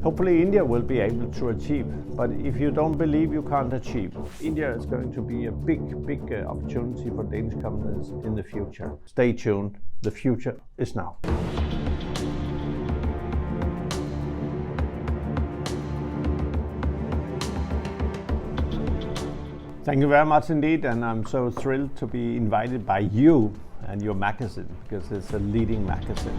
Hopefully India will be able to achieve, but if you don't believe, you can't achieve. India is going to be a big opportunity for Danish companies in the future. Stay tuned, the future is now. Thank you very much indeed, and I'm so thrilled to be invited by you and your magazine, because it's a leading magazine.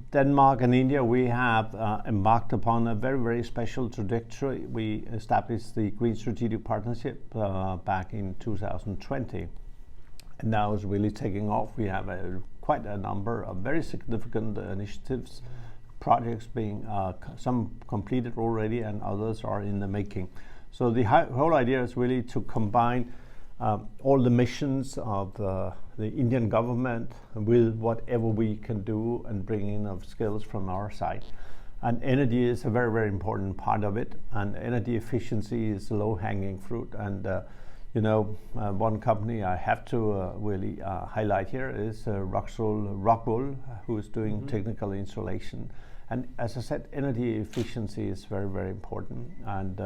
Denmark and India, we have embarked upon a very special trajectory. We established the Green Strategic Partnership back in 2020, and now it's really taking off. We have quite a number of very significant initiatives, projects being some completed already and others are in the making. So the whole idea is really to combine all the missions of the Indian government with whatever we can do and bring in of skills from our side. And energy is a very important part of it, and energy efficiency is low-hanging fruit. And one company I have to really highlight here is Rockwool, who is doing technical installation. And as I said, energy efficiency is very important. And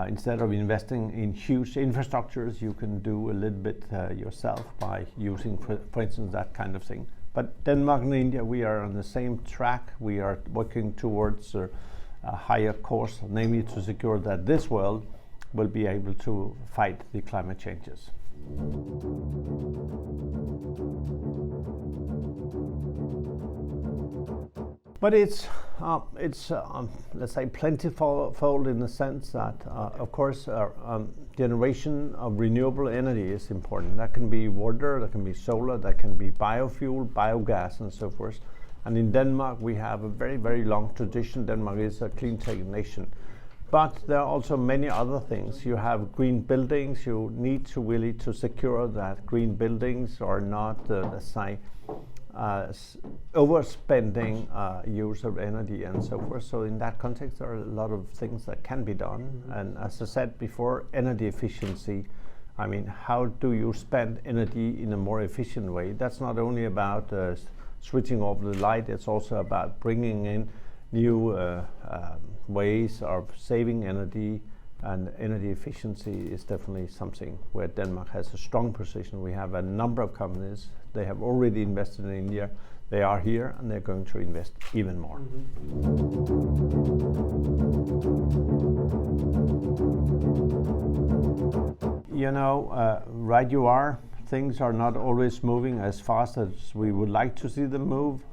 instead of investing in huge infrastructures, you can do a little bit yourself by using, for instance, that kind of thing. But Denmark and India, we are on the same track. We are working towards a higher course, namely to secure that this world will be able to fight the climate changes. But it's let's say plentiful in the sense that, of course, generation of renewable energy is important. That can be water, that can be solar, that can be biofuel, biogas, and so forth. And in Denmark, we have a very long tradition. Denmark is a clean tech nation. But there are also many other things. You have green buildings. You need to really to secure that green buildings are not, let's say, overspending use of energy and so forth. So in that context, there are a lot of things that can be done. And as I said before, energy efficiency, I mean, how do you spend energy in a more efficient way? That's not only about switching off the light, it's also about bringing in new ways of saving energy, and energy efficiency is definitely something where Denmark has a strong position. We have a number of companies. They have already invested in India. They are here and they're going to invest even more. Right you are. Things are not always moving as fast as we would like to see them move.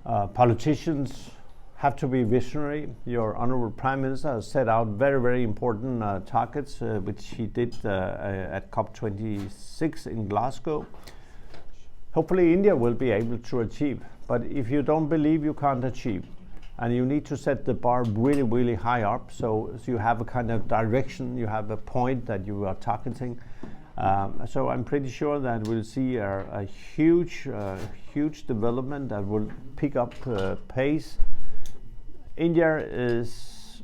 Politicians have to be visionary. Your Honorable Prime Minister has set out very important targets, which he did at COP26 in Glasgow. Hopefully India will be able to achieve, but if you don't believe, you can't achieve. And you need to set the bar really high up, so you have a kind of direction, you have a point that you are targeting. So I'm pretty sure that we'll see a huge development that will pick up pace. India is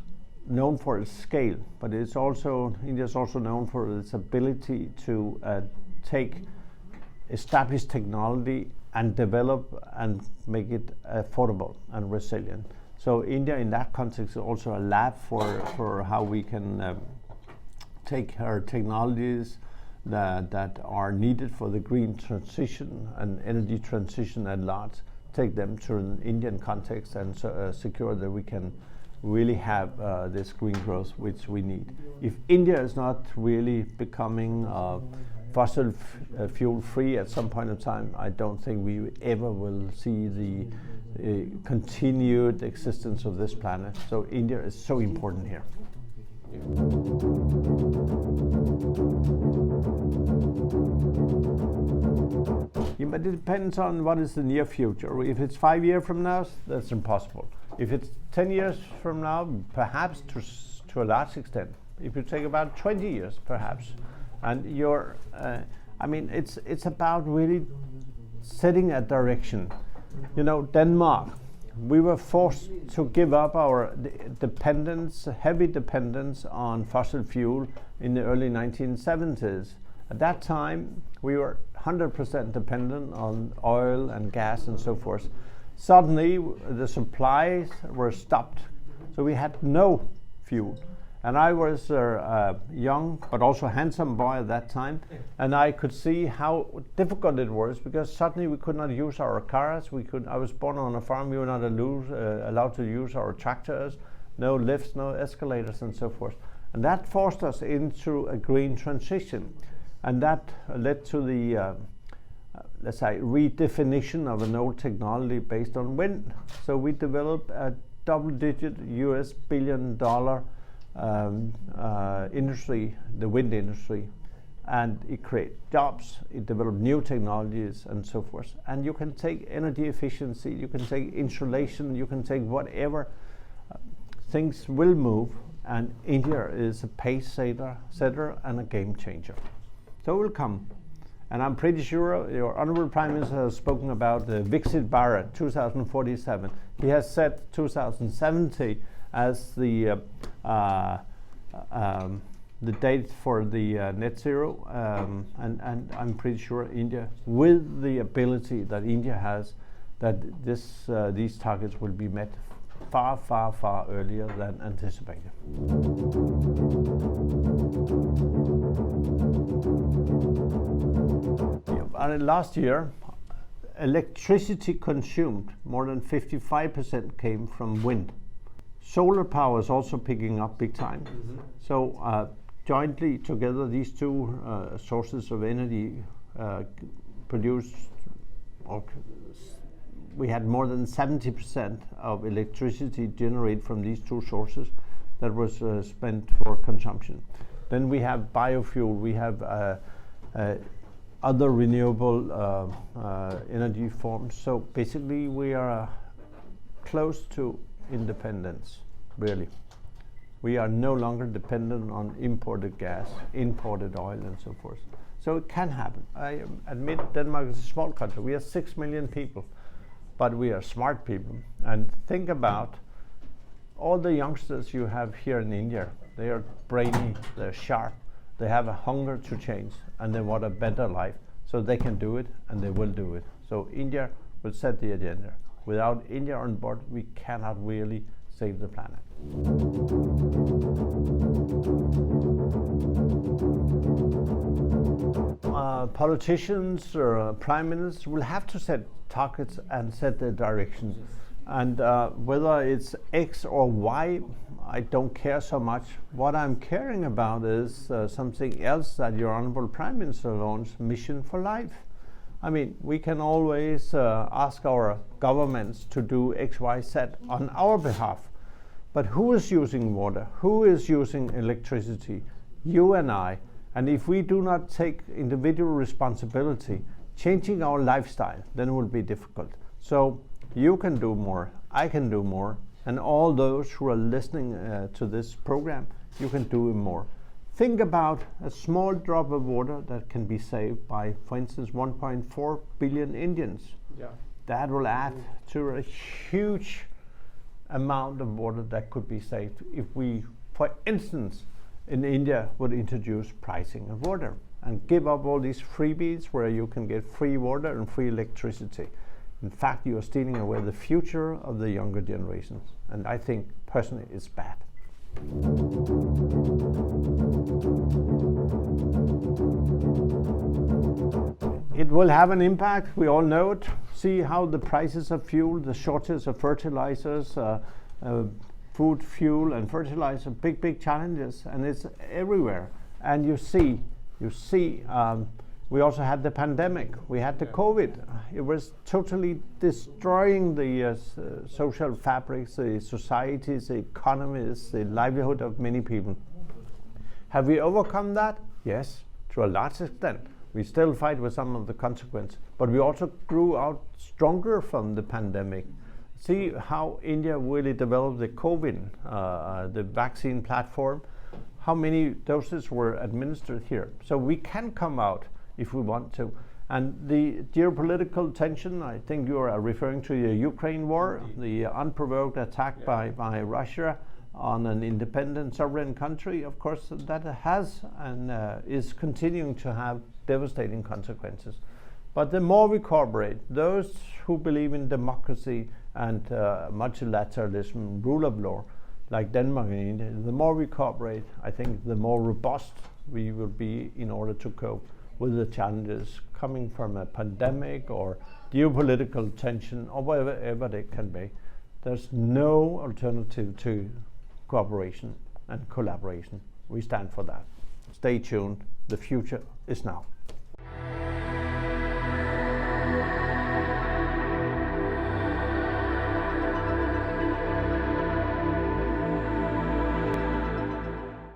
known for its scale, but India is also known for its ability to take established technology and develop and make it affordable and resilient. So India in that context is also a lab for how we can take our technologies that are needed for the green transition and energy transition at large, take them to an Indian context and secure that we can really have this green growth which we need. If India is not really becoming fossil fuel free at some point in time, I don't think we ever will see the continued existence of this planet. So India is so important here. Yeah, but it depends on what is the near future. If it's 5 years from now, that's impossible. If it's 10 years from now, perhaps to a large extent. If you take about 20 years, perhaps. And it's about really setting a direction. Denmark, we were forced to give up our heavy dependence on fossil fuel in the early 1970s. At that time, we were 100% dependent on oil and gas and so forth. Suddenly, the supplies were stopped, so we had no fuel. And I was a young but also handsome boy at that time, and I could see how difficult it was because suddenly we could not use our cars. I was born on a farm. We were not allowed to use our tractors, no lifts, no escalators, and so forth. And that forced us into a green transition, and that led to the let's say redefinition of an old technology based on wind. So we developed a double-digit US billion-dollar industry, the wind industry, and it created jobs, it developed new technologies and so forth. And you can take energy efficiency, you can take insulation, you can take whatever, things will move, and India is a pace setter and a game changer. So it will come. And I'm pretty sure your Honorable Prime Minister has spoken about the Viksit Bharat 2047. He has set 2070 as the date for the net zero, and I'm pretty sure India, with the ability that India has, that these targets will be met far, far, far earlier than anticipated. Last year, electricity consumed, more than 55% came from wind. Solar power is also picking up big time. Mm-hmm. So jointly together, these two sources of energy produced, we had more than 70% of electricity generated from these two sources that was spent for consumption. Then we have biofuel, we have other renewable energy forms. So basically we are close to independence, really. We are no longer dependent on imported gas, imported oil, and so forth. So it can happen. I admit Denmark is a small country. We are 6 million people, but we are smart people. And think about all the youngsters you have here in India. They are brainy, they're sharp, they have a hunger to change, and they want a better life. So they can do it, and they will do it. So India will set the agenda. Without India on board, we cannot really save the planet. Politicians or prime ministers will have to set targets and set the direction. And whether it's X or Y, I don't care so much. What I'm caring about is something else that your Honorable Prime Minister launched, Mission for Life. I mean, we can always ask our governments to do X, Y, Z on our behalf. But who is using water? Who is using electricity? You and I. And if we do not take individual responsibility, changing our lifestyle, then it will be difficult. So you can do more, I can do more, and all those who are listening to this program, you can do more. Think about a small drop of water that can be saved by, for instance, 1.4 billion Indians. Yeah. That will add to a huge amount of water that could be saved if we, for instance, in India would introduce pricing of water and give up all these freebies where you can get free water and free electricity. In fact, you are stealing away the future of the younger generations, and I think personally it's bad. It will have an impact, we all know it. See how the prices of fuel, the shortage of fertilizers, food, fuel, and fertilizer, big challenges, and it's everywhere. And you see, we also had the pandemic, we had the COVID. It was totally destroying the social fabrics, the societies, the economies, the livelihood of many people. Have we overcome that? Yes, to a large extent. We still fight with some of the consequences, but we also grew out stronger from the pandemic. See how India really developed the COVID, the vaccine platform, how many doses were administered here. So we can come out if we want to. And the geopolitical tension, I think you are referring to the Ukraine war, the unprovoked attack by Russia on an independent sovereign country, of course, that has and is continuing to have devastating consequences. But the more we cooperate, those who believe in democracy and multilateralism, rule of law, like Denmark and India, the more we cooperate, I think the more robust we will be in order to cope with the challenges coming from a pandemic or geopolitical tension or whatever they can be. There's no alternative to cooperation and collaboration. We stand for that. Stay tuned. The future is now.